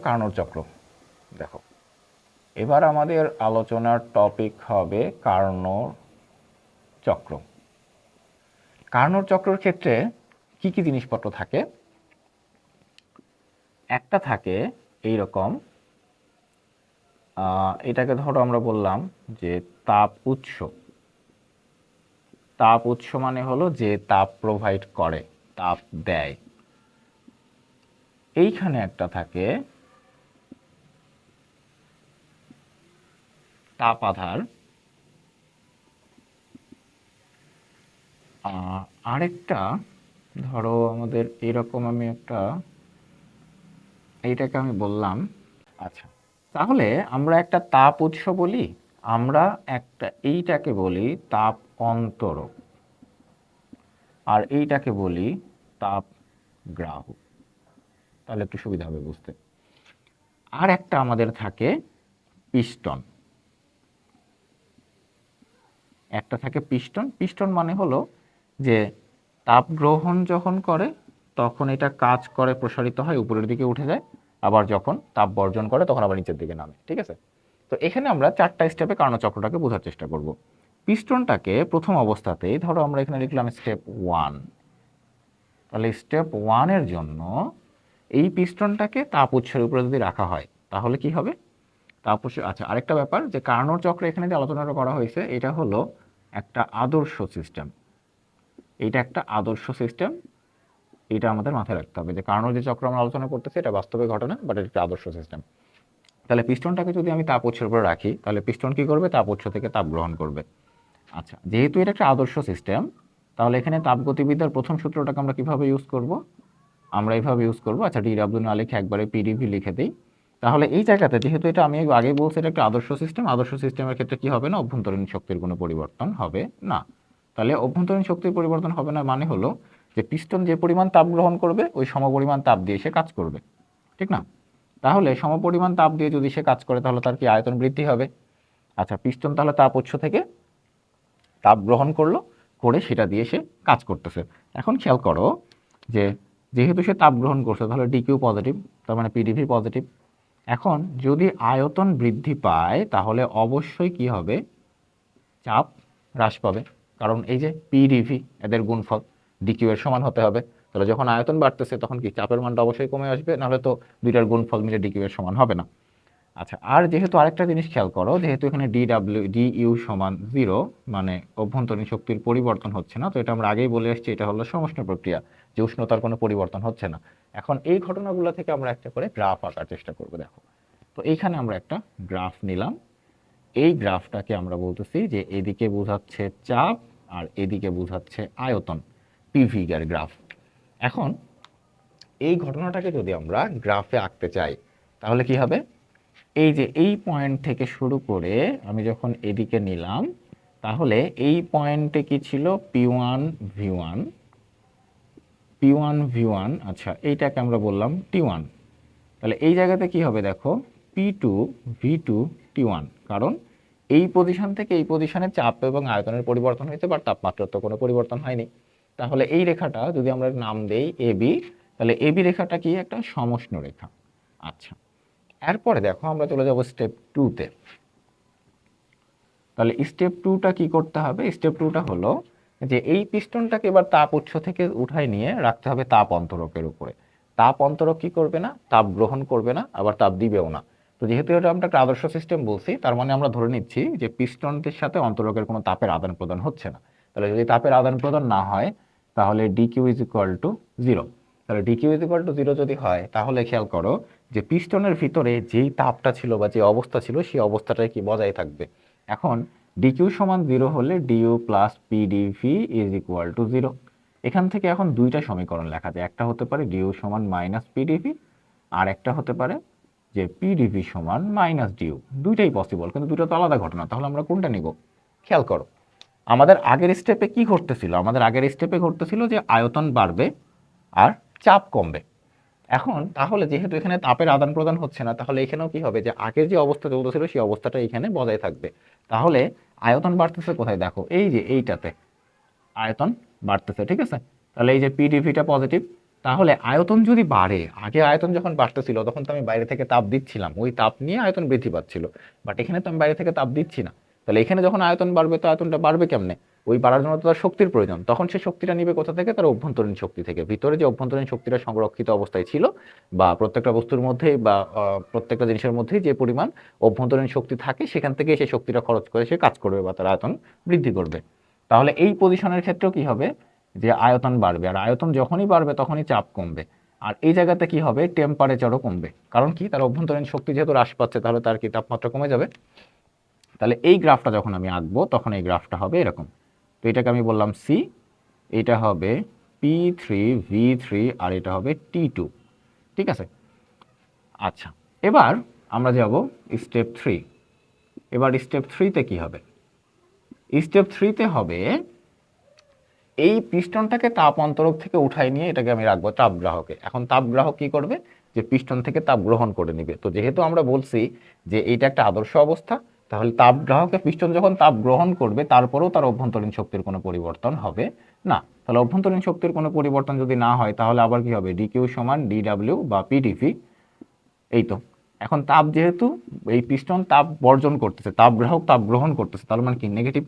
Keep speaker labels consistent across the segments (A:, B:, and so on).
A: কার্নোর চক্র। দেখো, এবার আমাদের আলোচনার টপিক হবে কার্নোর চক্র। কার্নোর চক্রের ক্ষেত্রে কি কি জিনিসপত্র থাকে? একটা থাকে এইরকম, এটাকে ধরো আমরা বললাম যে তাপ উৎস। তাপ উৎস মানে হলো যে তাপ প্রোভাইড করে, তাপ দেয়। এইখানে একটা থাকে তাপ আধার। আরেকটা ধরো আমাদের এরকম, আমি একটা এইটাকে আমি বললাম। আচ্ছা, তাহলে আমরা একটা তাপ উৎস বলি, আমরা একটা এইটাকে বলি তাপ অন্তরক, আর এইটাকে বলি তাপ গ্রাহক। তাহলে একটু সুবিধা হবে বুঝতে। আর একটা আমাদের থাকে পিস্টন। একটা থাকে পিস্টন। পিস্টন মানে হলো যে তাপ গ্রহণ যখন করে তখন এটা কাজ করে, প্রসারিত হয়, উপরের দিকে উঠে যায়, আবার যখন তাপ বর্জন করে তখন আবার নিচের দিকে নামে। ঠিক আছে? তো এখানে আমরা 4টা স্টেপে কার্নোর চক্রটাকে বোঝার চেষ্টা করব। পিস্টনটাকে প্রথম অবস্থাতেই ধরো আমরা এখানে লিখলাম স্টেপ 1। তাহলে স্টেপ 1-এর জন্য এই পিস্টনটাকে তাপ উৎসের উপরে যদি রাখা হয় তাহলে কি হবে? তাপ উৎস। আচ্ছা, আরেকটা ব্যাপার যে কার্নোর চক্র এখানে যে আলোচনাটা করা হয়েছে এটা হলো একটা আদর্শ সিস্টেম। এইটা একটা আদর্শ সিস্টেম, এটা আমাদের মাথায় রাখতে হবে যে কার্নোর যে চক্র আমরা আলোচনা করতেছি এটা বাস্তবে ঘটনা, বাট এটা একটা আদর্শ সিস্টেম। তাহলে পিস্টনটাকে যদি আমি তাপ উৎসের উপরে রাখি তাহলে পিস্টন কি করবে? তাপ উৎস থেকে তাপ গ্রহণ করবে। আচ্ছা, যেহেতু এটা একটা আদর্শ সিস্টেম, তাহলে এখানে তাপগতিবিদ্যার প্রথম সূত্রটাকে আমরা কিভাবে ইউজ করব? আমরা এইভাবে ইউজ করব। আচ্ছা, ডিডব্লিউ না লিখে একবারে পিডিভি লিখে দিই। তাহলে এই জায়গাতে যেহেতু এটা আমি আগেই বলছি এটা একটা আদর্শ সিস্টেম, আদর্শ সিস্টেমের ক্ষেত্রে কি হবে না? অভ্যন্তরীণ শক্তির কোনো পরিবর্তন হবে না। তাহলে অভ্যন্তরীণ শক্তির পরিবর্তন হবে না মানে হলো যে পিস্টন যে পরিমাণ তাপ গ্রহণ করবে ওই সমপরিমাণ তাপ দিয়ে সে কাজ করবে, ঠিক না? তাহলে সমপরিমাণ তাপ দিয়ে যদি সে কাজ করে তাহলে তার কি আয়তন বৃদ্ধি হবে? আচ্ছা, পিস্টন তাহলে তাপ উৎস থেকে তাপ গ্রহণ করলো, করে সেটা দিয়ে সে কাজ করতেছে। এখন খেয়াল করো যে যেহেতু সে তাপ গ্রহণ করছে তাহলে ডিকিউ পজিটিভ, তার মানে পিডিভি পজিটিভ। এখন যদি আয়তন বৃদ্ধি পায় তাহলে অবশ্যই কি হবে? চাপ হ্রাস পাবে, কারণ এই যে পিডিভি এদের গুণফল ডিকিউ এর সমান হতে হবে। তাহলে যখন আয়তন বাড়তেছে তখন কি চাপের মানটা অবশ্যই কমে আসবে, নাহলে তো দুইটার গুণফল মিলে ডিকিউ এর সমান হবে না। আচ্ছা, আর যেহেতু আরেকটা জিনিস খেয়াল করো, যেহেতু এখানে ডিইউ সমান 0, মানে অভ্যন্তরীণ শক্তির পরিবর্তন হচ্ছে না, তো এটা আমরা আগেই বলে এসেছি এটা হলো সমষ্ণ প্রক্রিয়া, যে উষ্ণতার কোনো পরিবর্তন হচ্ছে না। এখন এই ঘটনাগুলো থেকে আমরা একটা করে গ্রাফ আঁকার চেষ্টা করবো। দেখো, তো এইখানে আমরা একটা গ্রাফ নিলাম। এই গ্রাফটাকে আমরা বলতেছি যে এদিকে বোঝাচ্ছে চাপ আর এদিকে বোঝাচ্ছে আয়তন, পিভি এর গ্রাফ। এখন এই ঘটনাটাকে যদি আমরা গ্রাফে আঁকতে চাই তাহলে কি হবে? এই যে এই পয়েন্ট থেকে শুরু করে আমি যখন এদিকে নিলাম তাহলে এই পয়েন্টে কি ছিল? P1 V1, P1 V1। আচ্ছা, এইটাকে আমরা বললাম T1। তাহলে এই জায়গাতে কি হবে? দেখো, P2 V2 T1, কারণ এই পজিশন থেকে এই পজিশনে চাপ এবং আয়তনের পরিবর্তন হয়েছে, বাট তাপমাত্রার তো কোনো পরিবর্তন হয়নি। তাহলে এই রেখাটা যদি আমরা নাম দেই এবি, তাহলে এবি রেখাটা কি? একটা সমষ্ণ রেখা। আচ্ছা, এরপরে দেখো আমরা চলে যাব স্টেপ 2-তে। তাহলে স্টেপ 2টা কি করতে হবে? স্টেপ 2টা হলো যে এই পিস্টনটাকে এবার তাপ উৎস থেকে উঠায় নিয়ে রাখতে হবে তাপ অন্তরকের উপরে। তাপ অন্তরক কি করবে না? তাপ গ্রহণ করবে না, আবার তাপ দিবেও না। তো যেহেতু এটা আমরা একটা আদর্শ সিস্টেম বলছি, তার মানে আমরা ধরে নিচ্ছি যে পিস্টনটির সাথে অন্তরকের কোনো তাপের আদান প্রদান হচ্ছে না। তাহলে যদি তাপের আদান প্রদান না হয় তাহলে ডিকিউ ইজ ইকুয়াল টু 0। তাহলে ডিকিউ ইজ ইকুয়াল টু 0 যদি হয় তাহলে খেয়াল করো যে পিস্টনের ভিতরে যেই তাপটা ছিল বা যে অবস্থা ছিল সেই অবস্থাটাই কি বজায় থাকবে। এখন ডিকিউ সমান 0 হলে DU plus PDV is equal two 0। এখান থেকে এখন দুইটা সমীকরণ লেখা যায়, একটা হতে পারে ডিইউ সমান মাইনাস পিডিভি, আর একটা হতে পারে যে পিডিভি সমান মাইনাস ডিইউ। দুইটাই পসিবল, কিন্তু দুটো তো আলাদা ঘটনা। তাহলে আমরা কোনটা নিব? খেয়াল করো, আমাদের আগের স্টেপে কি ঘটতেছিল? আমাদের আগের স্টেপে ঘটতেছিল যে আয়তন বাড়বে আর চাপ কমবে। এখন তাহলে যেহেতু এখানে তাপের আদান প্রদান হচ্ছে না, তাহলে এখানেও কি হবে? যে আগের যে অবস্থা চলতেছিল সেই অবস্থাটা এখানে বজায় থাকবে। তাহলে আয়তন বাড়তেছে কোথায়? দেখো, এই যে এইটাতে আয়তন বাড়তেছে, ঠিক আছে? তাহলে এই যে পিডিভিটা পজিটিভ, তাহলে আয়তন যদি বাড়ে, আগে আয়তন যখন বাড়তেছিল তখন তো আমি বাইরে থেকে তাপ দিচ্ছিলাম, ওই তাপ নিয়ে আয়তন বৃদ্ধি পাচ্ছিল। বাট এখানে তো আমি বাইরে থেকে তাপ দিচ্ছি না। তাহলে এখানে যখন আয়তন বাড়বে, তো আয়তনটা বাড়বে কেমনে? ওই বাড়ার জন্য তো তার শক্তির প্রয়োজন। তখন সে শক্তিটা নিবে কোথা থেকে? তার অভ্যন্তরীণ শক্তি থেকে। ভিতরে যে অভ্যন্তরীণ শক্তিটা সংরক্ষিত অবস্থায় ছিল, বা প্রত্যেকটা বস্তুর মধ্যেই বা প্রত্যেকটা জিনিসের মধ্যেই যে পরিমাণ অভ্যন্তরীণ শক্তি থাকে, সেখান থেকে সে শক্তিটা খরচ করে সে কাজ করবে বা তার আয়তন বৃদ্ধি করবে। তাহলে এই পজিশনের ক্ষেত্রেও কি হবে? যে আয়তন বাড়বে, আর আয়তন যখনই বাড়বে তখনই চাপ কমবে। আর এই জায়গাতে কি হবে? টেম্পারেচারও কমবে। কারণ কি? তার অভ্যন্তরীণ শক্তি যেহেতু হ্রাস পাচ্ছে, তাহলে তার কি তাপমাত্রা কমে যাবে। তাহলে এই গ্রাফটা যখন আমি আঁকবো, তখন এই গ্রাফটা হবে এরকম। তো এটাকে আমি বললাম সি, এটা হবে P3V3, আর এটা হবে T2। ঠিক আছে? আচ্ছা, এবার আমরা যাব স্টেপ 3। এবার স্টেপ 3তে কি হবে? স্টেপ 3তে হবে এই পিস্টনটাকে তাপ অন্তরক থেকে উঠাই নিয়ে এটাকে আমি রাখবো তাপগ্রাহকে। এখন তাপগ্রাহক কি করবে? যে পিস্টন থেকে তাপ গ্রহণ করে নিবে। তো যেহেতু আমরা বলছি যে এইটা একটা আদর্শ অবস্থা, তাহলে তাপগ্রাহকে পিস্টন যখন তাপ গ্রহণ করবে, তারপরেও তার অভ্যন্তরীণ শক্তির কোনো পরিবর্তন হবে না। তাহলে অভ্যন্তরীণ শক্তির কোনো পরিবর্তন যদি না হয়, তাহলে আবার কি হবে? ডিকিউ সমান ডিডাব্লিউ বা পিডিভি। এই তো। এখন তাপ যেহেতু এই পিস্টন তাপ বর্জন করতেছে, তাপগ্রাহক তাপ গ্রহণ করতেছে, তার মানে কি? নেগেটিভ।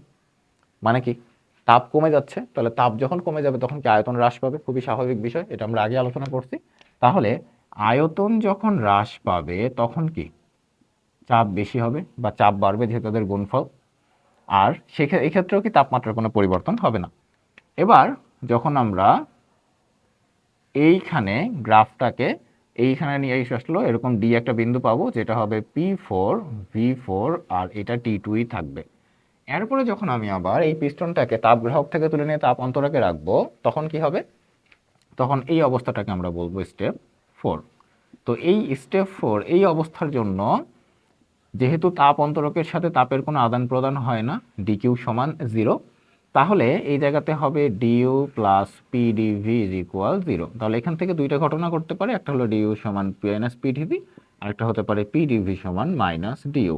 A: মানে কি? তাপ কমে যাচ্ছে। তাহলে তাপ যখন কমে যাবে, তখন কি আয়তন হ্রাস পাবে? খুবই স্বাভাবিক বিষয়, এটা আমরা আগে আলোচনা করছি। তাহলে আয়তন যখন হ্রাস পাবে, তখন কি? চাপ বেশি হবে বা চাপ বাড়বে, যেহেতু তাদের গুণফল। আর এই ক্ষেত্রেও কি তাপমাত্রার কোনো পরিবর্তন হবে না। এবার যখন আমরা এইখানে গ্রাফটাকে এইখানে নিয়ে আসলো, এরকম ডি একটা বিন্দু পাবো, যেটা হবে P4V4, আর এটা T2ই থাকবে। এরপরে যখন আমি আবার এই পিস্টনটাকে তাপগ্রাহক থেকে তুলে নিয়ে তাপ অন্তরকে রাখবো, তখন কি হবে? তখন এই অবস্থাটাকে আমরা বলবো স্টেপ 4। তো এই স্টেপ 4 এই অবস্থার জন্য, যেহেতু তাপ অন্তরকের সাথে তাপের কোনো আদান প্রদান হয় না, ডিকিউ সমান 0, তাহলে এই জায়গাতে হবে DU plus PDV is equal 0। তাহলে এখান থেকে দুইটা ঘটনা করতে পারে, একটা হলো ডিইউ সমান মাইনাস পিডিভি, আরেকটা হতে পারে পিডিভি সমান মাইনাস ডিইউ।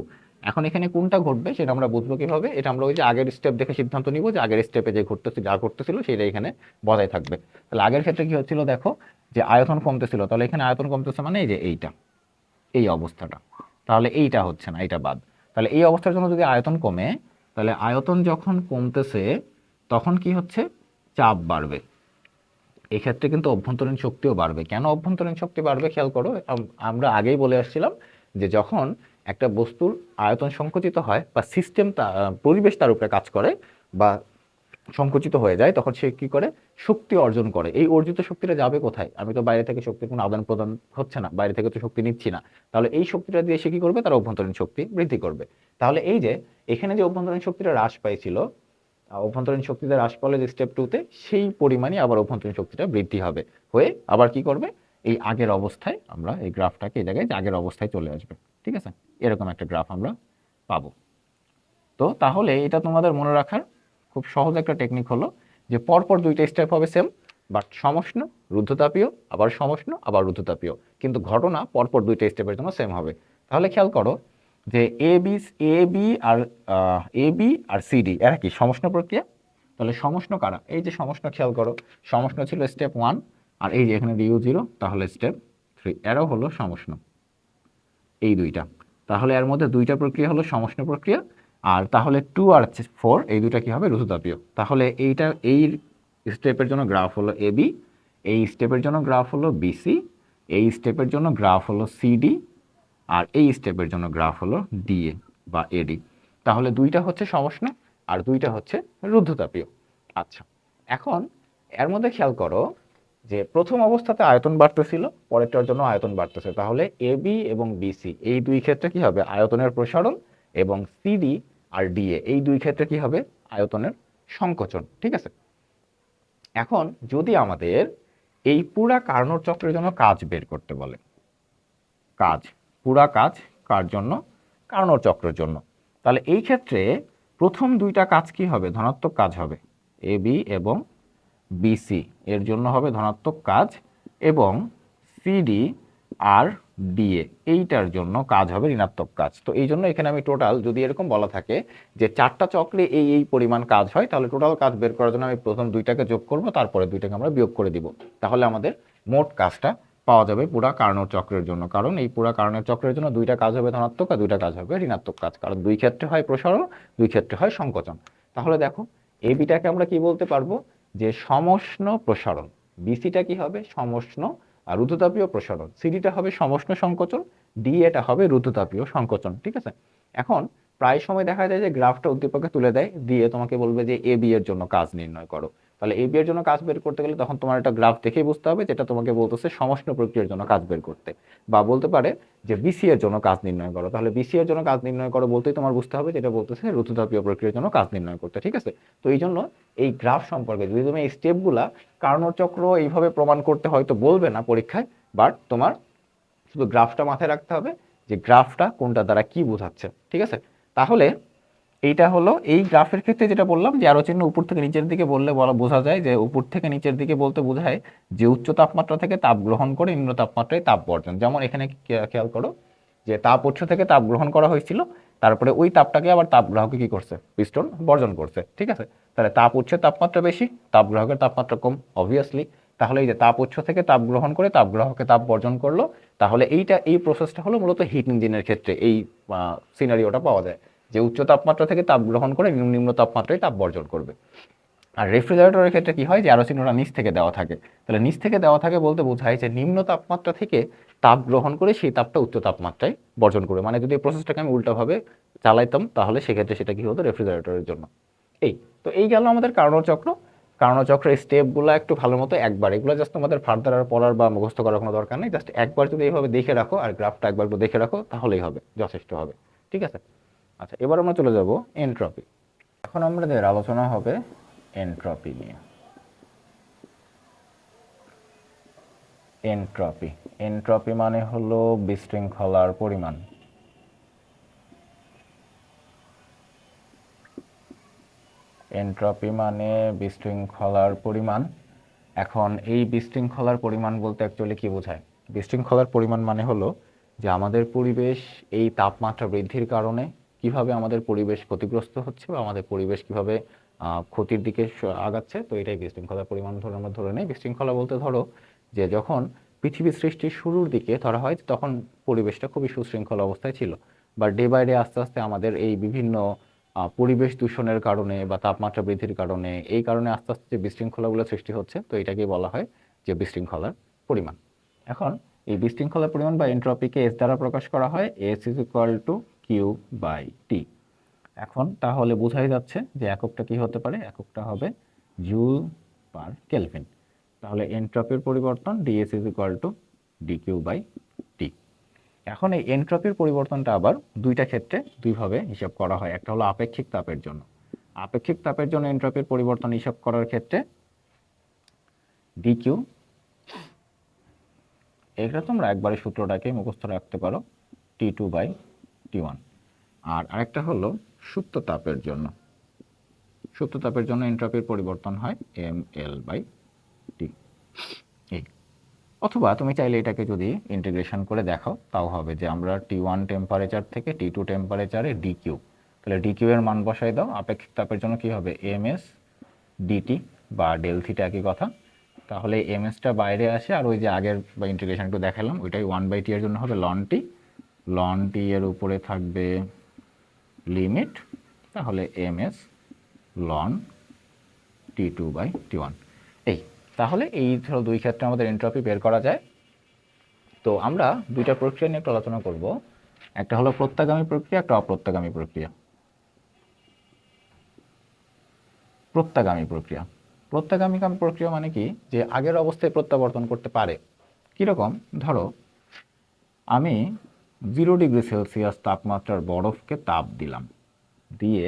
A: এখন এখানে কোনটা ঘটবে সেটা আমরা বুঝবো কিভাবে? এটা আমরা ওই যে আগের স্টেপ দেখে সিদ্ধান্ত নিব যে আগের স্টেপে যে যা ঘটতেছিল সেটা এখানে বজায় থাকবে। তাহলে আগের ক্ষেত্রে কি হচ্ছিল? দেখো, যে আয়তন কমতেছিল, তাহলে এখানে আয়তন কমতেছে মানে এই যে এইটা, এই অবস্থাটা। তাহলে এইটা হচ্ছে না, এইটা বাদ। তাহলে এই অবস্থার জন্য যদি আয়তন কমে, তাহলে আয়তন যখন কমতেছে, তখন কি হচ্ছে? চাপ বাড়বে। এক্ষেত্রে কিন্তু অভ্যন্তরীণ শক্তিও বাড়বে। কেন অভ্যন্তরীণ শক্তি বাড়বে? খেয়াল করো, আমরা আগেই বলে আসছিলাম যে যখন একটা বস্তুর আয়তন সংকুচিত হয়, বা সিস্টেম পরিবেশ তার উপরে কাজ করে, বা সংকুচিত হয়ে যায়, তখন সে কি করে? শক্তি অর্জন করে। এই অর্জিত শক্তিটা যাবে কোথায়? আমি তো বাইরে থেকে শক্তির কোনো আদান প্রদান হচ্ছে না, বাইরে থেকে তো শক্তি নিচ্ছি না। তাহলে এই শক্তিটা দিয়ে সে কি করবে? তার অভ্যন্তরীণ শক্তি বৃদ্ধি করবে। তাহলে এই যে এখানে যে অভ্যন্তরীণ শক্তিটা হ্রাস পাইছিল, অভ্যন্তরীণ শক্তিতে হ্রাস পালে যে স্টেপ 2তে, সেই পরিমাণই আবার অভ্যন্তরীণ শক্তিটা বৃদ্ধি হবে, হয়ে আবার কি করবে? এই আগের অবস্থায়, আমরা এই গ্রাফটাকে এই জায়গায় আগের অবস্থায় চলে আসবে। ঠিক আছে? এরকম একটা গ্রাফ আমরা পাবো। তো তাহলে এটা তোমাদের মনে রাখার খুব সহজ একটা টেকনিক হলো যে পরপর দুইটা স্টেপ হবে সেম, বাট সমষ্ণ রুদ্ধতাপীয়, আবার সমষ্ণ আবার রুদ্ধতাপীয়, কিন্তু ঘটনা পরপর দুইটা স্টেপের জন্য সেম হবে। তাহলে খেয়াল করো যে এ বি আর সিডি এরা কি সমষ্ণ প্রক্রিয়া? তাহলে সমষ্ণ কারা? এই যে সমষ্ণ, খেয়াল করো, সমষ্ণ ছিল স্টেপ 1, আর এই যে এখানে ডিউ 0, তাহলে স্টেপ 3, এরাও হলো সমষ্ণ, এই দুইটা। তাহলে এর মধ্যে দুইটা প্রক্রিয়া হলো সমষ্ণ প্রক্রিয়া, আর তাহলে 2 আর 4 এই দুইটা কি হবে? রুদ্ধতাপীয়। তাহলে এই স্টেপের জন্য গ্রাফ হলো এবি, এই স্টেপের জন্য গ্রাফ হলো বিসি, এই স্টেপের জন্য গ্রাফ হলো সিডি, আর এই স্টেপের জন্য গ্রাফ হলো ডিএ বা এডি। তাহলে দুইটা হচ্ছে সমষ্ণ আর দুইটা হচ্ছে রুদ্ধতাপীয়। আচ্ছা, এখন এর মধ্যে খেয়াল করো যে প্রথম অবস্থাতে আয়তন বাড়তেছিল, পরেরটার জন্য আয়তন বাড়তেছে। তাহলে এবি এবং বিসি এই দুই ক্ষেত্রে কি হবে? আয়তনের প্রসারণ। এবং সিডি আর ডিএ এই দুই ক্ষেত্রে কি হবে? আয়তনের সংকোচন। ঠিক আছে? এখন যদি আমাদের এই পুরা কার্নোট চক্রের জন্য কাজ বের করতে বলে, কাজ, পুরা কাজ কার জন্য? কার্নোট চক্রের জন্য। তাহলে এই ক্ষেত্রে প্রথম দুইটা কাজ কি হবে? ধনাত্মক কাজ হবে। এবি এবং বিসি এর জন্য হবে ধনাত্মক কাজ, এবং সিডি আর ডিএ, এইটার জন্য কাজ হবে ঋণাত্মক কাজ। তো এই জন্য এখানে আমি টোটাল যদি এরকম বলা থাকে যে 4টা চক্রে এই পরিমাণ কাজ হয়, তাহলে টোটাল কাজ বের করার জন্য আমি প্রথম 2টাকে যোগ করব, তারপরে 2টাকে আমরা বিয়োগ করে দিব। তাহলে আমাদের মোট কাজটা পাওয়া যাবে পুরা কার্নোট চক্রের জন্য। কারণ এই পুরা কার্নোট চক্রের জন্য 2টা কাজ হবে ধনাত্মক আর 2টা কাজ হবে ঋণাত্মক কাজ, কারণ 2 ক্ষেত্রে হয় প্রসারণ, 2 ক্ষেত্রে হয় সংকোচন। তাহলে দেখো এই বিটাকে আমরা কি বলতে পারবো, যে সমষ্ণ প্রসারণ। বিসিটা কি হবে, সমষ্ণ আর রুদ্ধতাপীয় প্রসারণ। সিডিটা হবে সমষ্ণ সংকোচন, ডি এটা হবে রুদ্ধতাপীয় সংকোচন। ঠিক আছে, এখন প্রায় সময় দেখা যায় যে গ্রাফটা উদ্দীপকে তুলে দেয়, দিয়ে তোমাকে বলবে যে এ বি এর জন্য কাজ নির্ণয় করো। তাহলে এ বি এর জন্য কাজ বের করতে গেলে তখন তোমার একটা গ্রাফ দেখেই বুঝতে হবে যেটা তোমাকে বলতেছে সমষ্ণ প্রক্রিয়ার জন্য কাজ বের করতে, বা বলতে পারে যে বিসি এর জন্য কাজ নির্ণয় করো। তাহলে বিসি এর জন্য কাজ নির্ণয় করো বলতেই তোমার বুঝতে হবে যেটা বলতেছে রুদ্ধতাপীয় প্রক্রিয়ার জন্য কাজ নির্ণয় করতে। ঠিক আছে, তো এই জন্য এই গ্রাফ সম্পর্কে যদি তুমি এই স্টেপগুলা কার্নোট চক্র এইভাবে প্রমাণ করতে হয়তো বলবে না পরীক্ষায়, বাট তোমার শুধু গ্রাফটা মাথায় রাখতে হবে যে গ্রাফটা কোনটা দ্বারা কি বোঝাচ্ছে। ঠিক আছে, তাহলে এইটা হলো এই গ্রাফের ক্ষেত্রে যেটা বললাম যে অ্যারো চিহ্ন উপর থেকে নিচের দিকে বললে বোঝা যায় যে উপর থেকে নিচের দিকে বলতে বোঝায় যে উচ্চ তাপমাত্রা থেকে তাপ গ্রহণ করে নিম্ন তাপমাত্রায় তাপ বর্জন। যেমন এখানে খেয়াল করো যে তাপ উৎস থেকে তাপ গ্রহণ করা হয়েছিল, তারপরে ওই তাপটাকে আবার তাপগ্রাহকে কি করছে, পিস্টন বর্জন করছে। ঠিক আছে, তাহলে তাপ উৎসের তাপমাত্রা বেশি, তাপগ্রাহকের তাপমাত্রা কম, অবভিয়াসলি। তাহলে এই যে তাপ উৎস থেকে তাপ গ্রহণ করে তাপগ্রাহকে তাপ বর্জন করলো, তাহলে এই প্রসেসটা হলো মূলত হিট ইঞ্জিনের ক্ষেত্রে এই সিনারিওটা পাওয়া যায় যে উচ্চ তাপমাত্রা থেকে তাপ গ্রহণ করে নিম্ন তাপমাত্রায় তাপ বর্জন করবে। আর রেফ্রিজারেটরের ক্ষেত্রে কি হয় যে অ্যারো চিহ্নটা নিচ থেকে দেওয়া থাকে। তাহলে নিচ থেকে দেওয়া থাকে বলতে বোঝায় যে নিম্ন তাপমাত্রা থেকে তাপ গ্রহণ করে সেই তাপটা উচ্চ তাপমাত্রায় বর্জন করবে। মানে যদি এই প্রসেসটাকে আমি উল্টাভাবে চালাইতাম তাহলে সেক্ষেত্রে সেটা কি হতো, রেফ্রিজারেটরের জন্য। এই তো এই গেল আমাদের কার্নোট চক্র। কার্নোট চক্রের স্টেপগুলো একটু ভালো মতো একবার, এগুলো জাস্ট আমাদের ফার্দার আর পড়ার বা মুখস্থ করার কোনো দরকার নেই, জাস্ট একবার যদি এইভাবে দেখে রাখো আর গ্রাফটা একবার দেখে রাখো তাহলেই হবে, যথেষ্ট হবে। ঠিক আছে, আচ্ছা এবার আমরা চলে যাব এনট্রপি। এখন আমাদের আলোচনা হবে এনট্রপি নিয়ে। এনট্রপি, এনট্রপি মানে হলো বিশৃঙ্খলার পরিমাণ। এনট্রপি মানে বিশৃঙ্খলার পরিমাণ। এখন এই বিশৃঙ্খলার পরিমাণ বলতে অ্যাকচুয়ালি কি বোঝায়? বিশৃঙ্খলার পরিমাণ মানে হলো যে আমাদের পরিবেশ এই তাপমাত্রা বৃদ্ধির কারণে কিভাবে আমাদের পরিবেশ ক্ষতিগ্রস্ত হচ্ছে বা আমাদের পরিবেশ কিভাবে ক্ষতির দিকে আগাচ্ছে। তো এটাই বিশৃঙ্খলার পরিমাণ ধরে আমরা ধরে নেই। বিশৃঙ্খলা বলতে ধরো যে যখন পৃথিবী সৃষ্টির শুরুর দিকে ধরা হয় তখন পরিবেশটা খুবই সুশৃঙ্খল অবস্থায় ছিল, বা ডে বাই ডে আস্তে আস্তে আমাদের এই বিভিন্ন পরিবেশ দূষণের কারণে বা তাপমাত্রা বৃদ্ধির কারণে এই কারণে আস্তে আস্তে যে বিশৃঙ্খলাগুলো সৃষ্টি হচ্ছে, তো এটাকেই বলা হয় যে বিশৃঙ্খলার পরিমাণ। এখন এই বিশৃঙ্খলার পরিমাণ বা এনট্রপিকে এস দ্বারা প্রকাশ করা হয়, S is equal to Q by T. এখন তাহলে বোঝাই যাচ্ছে যে এককটা কি হতে পারে, এককটা হবে জুল পার কেলভিন। তাহলে এনট্রপির পরিবর্তন dS is equal to dQ by T. এখন এই এনট্রপির পরিবর্তনটা আবার দুইটা ক্ষেত্রে দুইভাবে হিসাব করা হয়। একটা হলো আপেক্ষিক তাপের জন্য। আপেক্ষিক তাপের জন্য এনট্রপির পরিবর্তন হিসাব করার ক্ষেত্রে ডিকিউ, এটা তোমরা একবারে সূত্রটাকে মুখস্থ রাখতে পারো, টি টু বাই টি ওয়ান। আর আরেকটা হলো সুপ্ত তাপের জন্য। সুপ্ত তাপের জন্য এনট্রপির পরিবর্তন হয় এম এল বাই টি। এই অথবা তুমি চাইলে এটাকে যদি ইন্টিগ্রেশন করে দেখাও তাও হবে যে আমরা টি ওয়ান টেম্পারেচার থেকে টি টু টেম্পারেচারে ডিকিউ, তাহলে ডিকিউ এর মান বসাই দাও। আপেক্ষিক তাপের জন্য কি হবে, এম এস ডিটি বা ডেল থিটা একই কথা। তাহলে এম এসটা বাইরে আসে আর ওই যে আগের বা ইন্টিগ্রেশন একটু দেখালাম ওইটাই 1/t এর জন্য হবে লন টি। লন টি এর উপরে থাকবে লিমিট, তাহলে M S ln T two by T one. এই তাহলে এই ধরো দুই ক্ষেত্রে আমাদের এনট্রপি বের করা যায়। তো আমরা দুইটা প্রক্রিয়া নিয়ে একটু আলোচনা করব, একটা হলো প্রত্যাগামী প্রক্রিয়া, একটা অপ্রত্যাগামী প্রক্রিয়া। প্রত্যাগামী প্রক্রিয়া, প্রত্যাগামী প্রক্রিয়া মানে কি, যে আগের অবস্থায় প্রত্যাবর্তন করতে পারে। কীরকম, ধরো আমি 0°C তাপমাত্রার বরফকে তাপ দিলাম, দিয়ে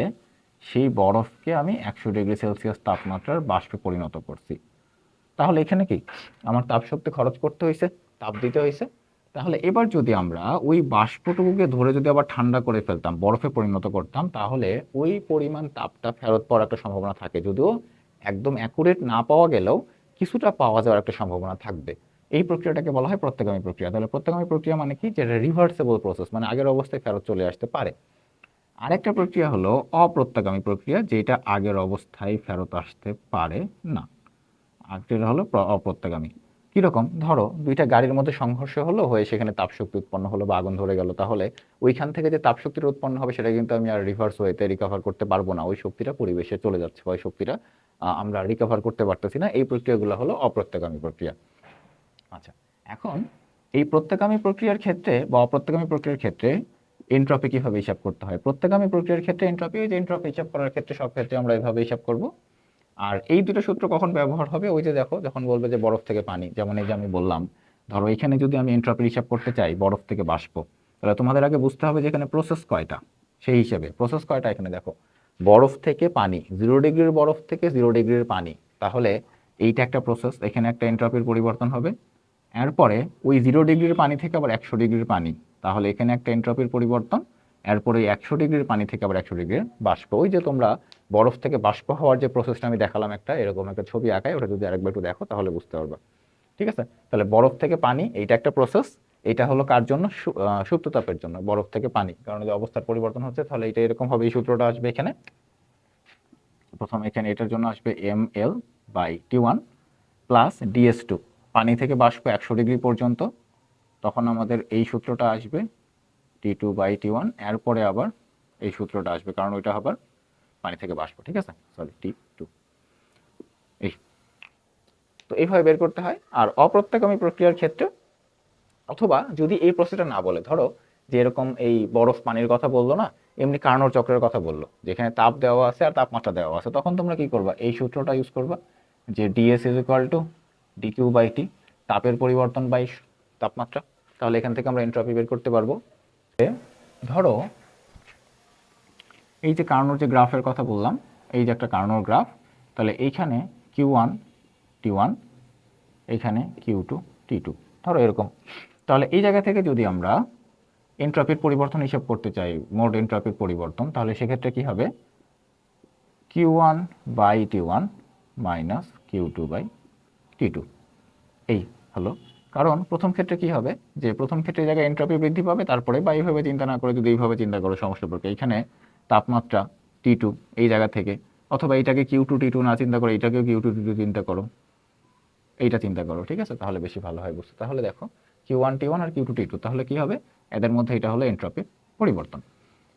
A: সেই বরফকে আমি 100°C তাপমাত্রার বাষ্পে পরিণত করছি। তাহলে এখানে কি আমার তাপ শক্তি খরচ করতে হয়েছে, তাপ দিতে হয়েছে। তাহলে এবার যদি আমরা ওই বাষ্পটুকুকে ধরে যদি আবার ঠান্ডা করে ফেলতাম, বরফে পরিণত করতাম, তাহলে ওই পরিমাণ তাপটা ফেরত পাওয়ার একটা সম্ভাবনা থাকে, যদিও একদম অ্যাকুরেট না পাওয়া গেলেও কিছুটা পাওয়া যাওয়ার একটা সম্ভাবনা থাকবে। এই প্রক্রিয়াটাকে বলা হয় প্রত্যাগামী প্রক্রিয়া। তাহলে প্রত্যাগামী প্রক্রিয়া মানে কি, যেটা রিভার্সেবল প্রসেস, মানে আগের অবস্থায় ফেরত চলে আসতে পারে। আরেকটা প্রক্রিয়া হলো অপ্রত্যাগামী প্রক্রিয়া, যেটা আগের অবস্থায় ফেরত আসতে পারে না। আরেকটা হলো অপ্রত্যাগামী। কিরকম, ধরো দুইটা গাড়ির মধ্যে সংঘর্ষ হলো, হয়ে সেখানে তাপশক্তি উৎপন্ন হলো বা আগুন ধরে গেল, তাহলে ওইখান থেকে যে তাপশক্তিটা উৎপন্ন হবে সেটা কিন্তু আমি আর রিভার্স ওয়েতে রিকভার করতে পারবো না, ওই শক্তিটা পরিবেশে চলে যাচ্ছে, ওই শক্তিটা আমরা রিকভার করতে পারতেছি না। এই প্রক্রিয়াগুলো হলো অপ্রত্যাগামী প্রক্রিয়া। আচ্ছা, এখন এই প্রত্যাগামী প্রক্রিয়ার ক্ষেত্রে বা অপ্রত্যাগামী প্রক্রিয়ার ক্ষেত্রে এনট্রপি কিভাবে হিসাব করতে হয়? প্রত্যাগামী প্রক্রিয়ার ক্ষেত্রে এনট্রপি, ওই যে এনট্রপি হিসাব করার ক্ষেত্রে সব ক্ষেত্রে আমরা এভাবে হিসাব করব। আর এই দুটো সূত্র কখন ব্যবহার হবে, ওই যে দেখো যখন বলবে যে বরফ থেকে পানি, যেমন এই যে আমি বললাম, ধরো এখানে যদি আমি এনট্রপির হিসাব করতে চাই বরফ থেকে বাষ্প, তাহলে তোমাদের আগে বুঝতে হবে যে এখানে প্রসেস কয়টা। সেই হিসেবে প্রসেস কয়টা, এখানে দেখো বরফ থেকে পানি, 0 ডিগ্রির বরফ থেকে 0 ডিগ্রির পানি, তাহলে এইটা একটা প্রসেস, এখানে একটা এনট্রপির পরিবর্তন হবে। এরপরে ওই 0 ডিগ্রির পানি থেকে আবার 100 ডিগ্রির পানি, তাহলে এখানে একটা এনট্রপির পরিবর্তন। এরপরে 100 ডিগ্রির পানি থেকে আবার 100 ডিগ্রির বাষ্প, ওই যে তোমরা বরফ থেকে বাষ্প হওয়ার যে প্রসেসটা আমি দেখালাম, একটা এরকম একটা ছবি আঁকায়, ওটা যদি আরেকবার একটু দেখো তাহলে বুঝতে পারবা। ঠিক আছে, তাহলে বরফ থেকে পানি, এইটা একটা প্রসেস। এটা হলো কার জন্য, সুপ্ত তাপের জন্য, বরফ থেকে পানি, কারণ যে অবস্থার পরিবর্তন হচ্ছে, তাহলে এটা এরকম হবে, এই সূত্রটা আসবে এখানে। প্রথম এখানে এটার জন্য আসবে ml/T1 প্লাস DS2, পানি থেকে বাষ্প 100 ডিগ্রি পর্যন্ত, তখন আমাদের এই সূত্রটা আসবে T2/T1, এরপরে আবার এই সূত্রটা আসবে, কারণ ওইটা আবার পানি থেকে বাষ্প। ঠিক আছে, সরি T2। এই তো এইভাবে বের করতে হয়। আর অপ্রত্যাগামী প্রক্রিয়ার ক্ষেত্রে, অথবা যদি এই প্রসেসটা না বলে, ধরো যে এরকম এই বরফ পানির কথা বললো না, এমনি কার্নোর চক্রের কথা বললো, যেখানে তাপ দেওয়া আছে আর তাপমাত্রা দেওয়া আছে, তখন তোমরা কি করবা, এই সূত্রটা ইউজ করবা, যে ds is equal two dq/t, তাপের পরিবর্তন বাই তাপমাত্রা। তাহলে এখান থেকে আমরা এনট্রপি বের করতে পারবো। ধরো এই যে কার্নোর যে গ্রাফের কথা বললাম, এই যে একটা কার্নোর গ্রাফ, তাহলে এইখানে Q1 T1, এইখানে Q2 T2, ধরো এরকম। তাহলে এই জায়গা থেকে যদি আমরা এনট্রপির পরিবর্তন হিসাব করতে চাই, মোট এনট্রপির পরিবর্তন, তাহলে সেক্ষেত্রে কি হবে, Q1/T1 মাইনাস Q2/T2, এই হলো। কারণ প্রথম ক্ষেত্রে কি হবে, যে প্রথম ক্ষেত্রে এই জায়গায় এনট্রপি বৃদ্ধি পাবে, তারপরে বা এইভাবে চিন্তা না করে যদি এইভাবে চিন্তা করো সমস্যা পড়বে, এইখানে তাপমাত্রা T2 এই জায়গা থেকে, অথবা এইটাকে Q2T2 না চিন্তা করে এইটাকেও Q2T2 চিন্তা করো, এইটা চিন্তা করো। ঠিক আছে, তাহলে বেশি ভালো হয় বুঝতে। তাহলে দেখো Q1T1 আর Q2T2, তাহলে কি হবে, এদের মধ্যে এটা হলো এনট্রপির পরিবর্তন।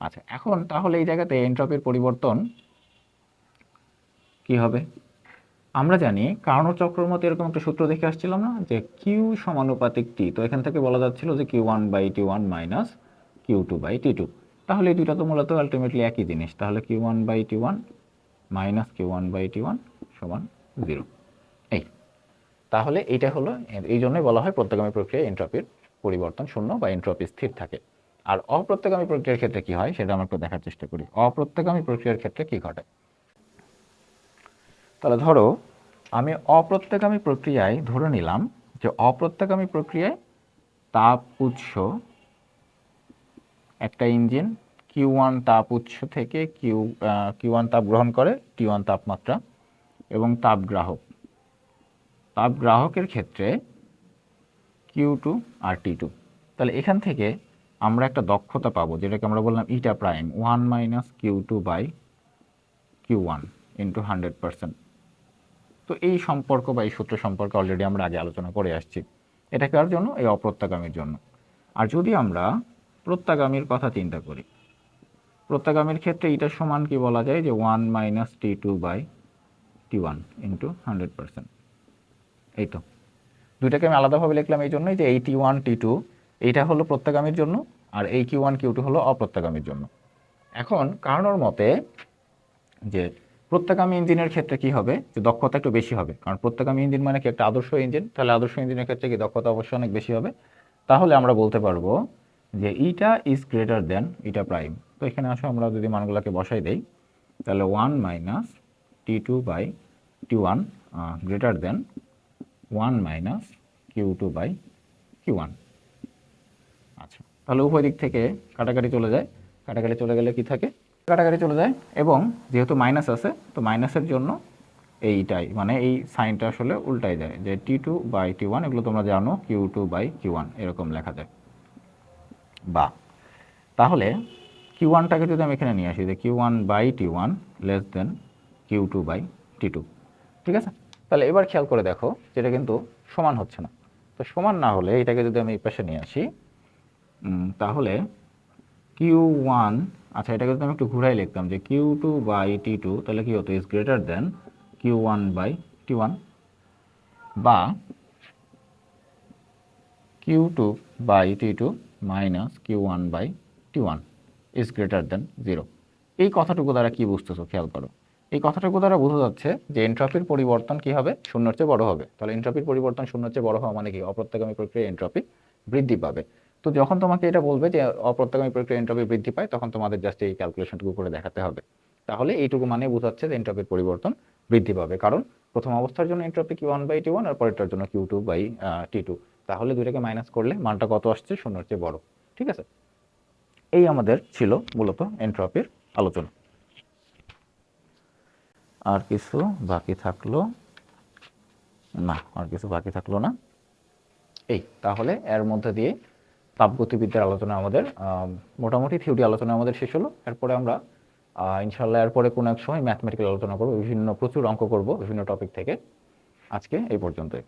A: আচ্ছা, এখন তাহলে এই জায়গাতে এনট্রপির পরিবর্তন কি হবে, আমরা জানি কার্নোর চক্রের মতো এরকম একটা সূত্র দেখে আসছিলাম না, যে কিউ সমানুপাতিক টি, তো এখান থেকে বলা যাচ্ছিল যে Q1/T1 মাইনাস Q2/T2, তাহলে এই দুইটা তো মূলত আলটিমেটলি একই জিনিস, তাহলে Q1/T1 মাইনাস Q1/T1 সমান 0। এই তাহলে এইটা হলো, এই জন্যই বলা হয় প্রত্যাগামী প্রক্রিয়ায় এনট্রপির পরিবর্তন শূন্য বা এনট্রপি স্থির থাকে। আর অপ্রত্যাগামী প্রক্রিয়ার ক্ষেত্রে কি হয় সেটা আমরা একটু দেখার চেষ্টা করি। অপ্রত্যাগামী প্রক্রিয়ার ক্ষেত্রে কি ঘটে, তাহলে ধরো আমি অপ্রত্যাগামী প্রক্রিয়ায় ধরে নিলাম যে অপ্রত্যাগামী প্রক্রিয়ায় তাপ উৎস, একটা ইঞ্জিন Q1 তাপ উৎস থেকে Q1 তাপ গ্রহণ করে, T1 তাপমাত্রা, এবং তাপগ্রাহকের ক্ষেত্রে Q2 আর T2। তাহলে এখান থেকে আমরা একটা দক্ষতা পাবো, যেটাকে আমরা বললাম ইটা প্রাইম 1 মাইনাস Q2/Q1 ইন্টু 100%। তো এই সম্পর্ক বা এই সূত্র সম্পর্কে অলরেডি আমরা আগে আলোচনা করে আসছি। এটা কার জন্য, এই অপ্রত্যাগামীর জন্য। আর যদি আমরা প্রত্যাগামীর কথা চিন্তা করি, প্রত্যাগামীর ক্ষেত্রে এটা সমান কি বলা যায়, যে 1 মাইনাস T2/T1 ইন্টু 100%। এই তো দুইটাকে আমি আলাদাভাবে লিখলাম এই জন্যই, যে এই T1 T2 এইটা হলো প্রত্যাগামীর জন্য, আর এই Q1 Q2 হলো অপ্রত্যাগামীর জন্য। এখন কার্নোর মতে যে প্রত্যাগামী ইঞ্জিনের ক্ষেত্রে কি হবে, যে দক্ষতা একটু বেশি হবে, কারণ প্রত্যাগামী ইঞ্জিন মানে কি একটা আদর্শ ইঞ্জিন, তাহলে আদর্শ ইঞ্জিনের ক্ষেত্রে কি দক্ষতা অবশ্যই অনেক বেশি হবে। তাহলে আমরা বলতে পারবো যে ইটা is greater than eta prime. তো এখানে আসো আমরা যদি মানগুলোকে বসাই দেই, তাহলে 1 minus T2/T1 greater than 1 minus Q2/Q1। আচ্ছা, তাহলে উভয় দিক থেকে কাটাকাটি চলে যায়, কাটাকাটি চলে গেলে কি থাকে, কাটাকাটি চলে যায়, এবং যেহেতু মাইনাস আছে, তো মাইনাসের জন্য এইটাই মানে এই সাইনটা আসলে উল্টাই যায়, যে T2/T1 এগুলো তোমরা জানো Q2/Q1 এরকম লেখা যায়। বা তাহলে Q1টাকে যদি আমি এখানে নিয়ে আসি যে Q1/T1 লেস দেন Q2/T2, ঠিক আছে? তাহলে এবার খেয়াল করে দেখো যেটা কিন্তু সমান হচ্ছে না। তো সমান না হলে এটাকে যদি আমি এই পাশে নিয়ে আসি, তাহলে Q1, আচ্ছা এটাকে যদি আমি একটু ঘুরাই লিখতাম যে Q2/T2, তাহলে কি হতো, ইজ গ্রেটার দেন Q1/T1, বা Q2/T2 minus Q1/T1 is greater than 0। এই কথাটুকু দ্বারা কি বুঝতেছো খেয়াল করো। এই কথাটুকু দ্বারা বোঝা যাচ্ছে যে এনট্রপির পরিবর্তন কি হবে, শূন্যের চেয়ে বড় হবে। তাহলে এনট্রপির পরিবর্তন শূন্যের চেয়ে বড় হওয়া মানে কি, অপ্রত্যাগামী প্রক্রিয়ায় এনট্রপি বৃদ্ধি পাবে। তো যখন তোমাকে এটা বলবে যে অপ্রত্যাগামী প্রক্রিয়ায় এনট্রপি বৃদ্ধি পায়, তখন তোমাদের জাস্ট এই ক্যালকুলেশনটুকু করে দেখাতে হবে। তাহলে এইটুকু মানে বোঝাচ্ছে যে এনট্রপির পরিবর্তন বৃদ্ধি পাবে, কারণ প্রথম অবস্থার জন্য এনট্রপি Q1/T1 আর পরেরটার জন্য Q2/T2। তাহলে দুইটাকে মাইনাস করলে মানটা কত আসছে, শূন্যের চেয়ে বড়। ঠিক আছে, এই আমাদের ছিল মূলত এনট্রপির আলোচনা। আর কিছু বাকি থাকলো না, আর কিছু বাকি থাকলো না। এই তাহলে এর মধ্যে দিয়ে তাপগতিবিদ্যার আলোচনা আমাদের মোটামুটি থিওরি আলোচনা আমাদের শেষ হলো। এরপরে আমরা ইনশাল্লাহ এরপরে কোনো এক সময় ম্যাথমেটিক্যাল আলোচনা করবো, প্রচুর অঙ্ক করব বিভিন্ন টপিক থেকে। আজকে এই পর্যন্তই।